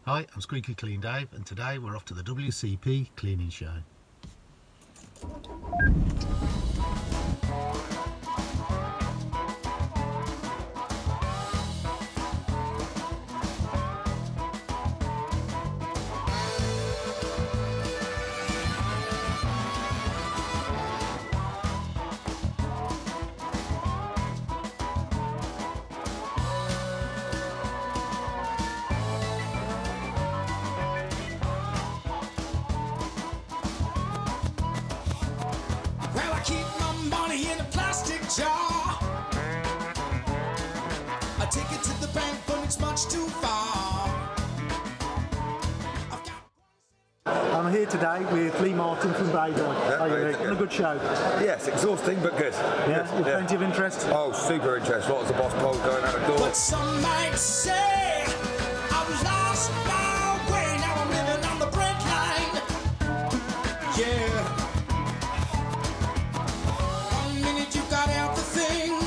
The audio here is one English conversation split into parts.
Hi, I'm Squeaky Clean Dave, and today we're off to the WCP Cleaning Show. Well, I keep my money in a plastic jar. I take it to the bank, but it's much too far. I'm here today with Lee Martin from Dovey. How are you, Lee? A good show. Yes, exhausting but good. Yeah, Good, with plenty of interest. Oh, super interest. Lots of boss pole going out the door. But some might say I've lost my way. Now I'm living on the break line. Yeah. One minute you got everything,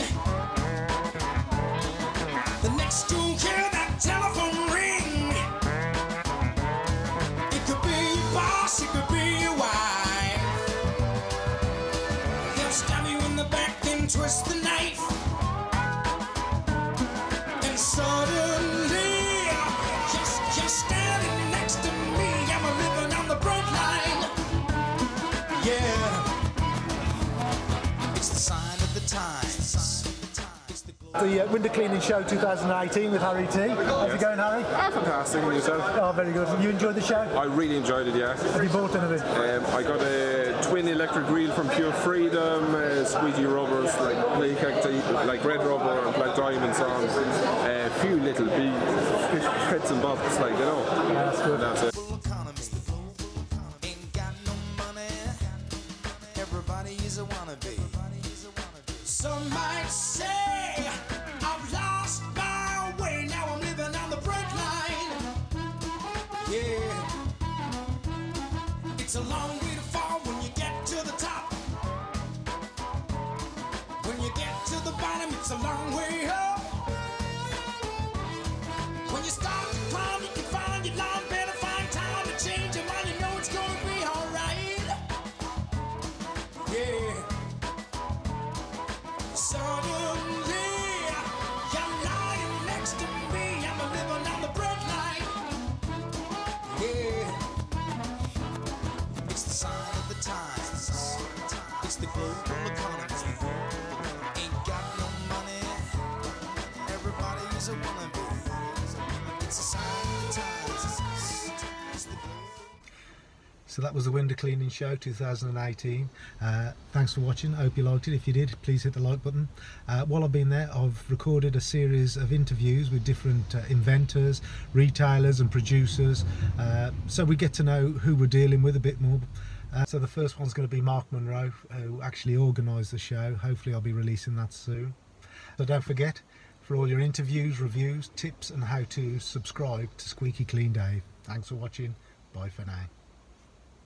the next you hear that telephone ring. It could be your boss, it could be your wife. They'll stab you in the back, then twist the knife. And suddenly, you're standing next to me. I'm a living on the break line. Yeah. It's the sign of the times. It's the The Window Cleaning Show 2018 with Harry T. How's it going, Harry? Fantastic, and yourself? Oh, very good. You enjoyed the show? I really enjoyed it, yeah. Have you bought any of it? I got a twin electric reel from Pure Freedom, squeegee rubbers like red rubber and black diamonds on, a few little bits and bobs, like, you know. Yeah, that's good. That's it. global economy. Ain't got no money. Everybody is a wannabe. Some might say I've lost my way. Now I'm living on the break line. Yeah. It's a long way to fall when you get to the top. When you get to the bottom, it's a long way up. When you start to climb, you can find your line. Better find time to change your mind. You know it's gonna be alright. Yeah. Suddenly, you're lying next to me. I'm a living on the break line. Yeah. It's the sign of the times. It's the global economy. Ain't got no money. Everybody is a wannabe. It's the sign of the times. It's the So that was the Window Cleaning Show 2018. Thanks for watching. I hope you liked it. If you did, please hit the like button. While I've been there, I've recorded a series of interviews with different inventors, retailers and producers, so we get to know who we're dealing with a bit more. So the first one's going to be Mark Monrow, who actually organised the show. Hopefully I'll be releasing that soon. So don't forget, for all your interviews, reviews, tips and how to subscribe to Squeaky Clean Dave. Thanks for watching. Bye for now.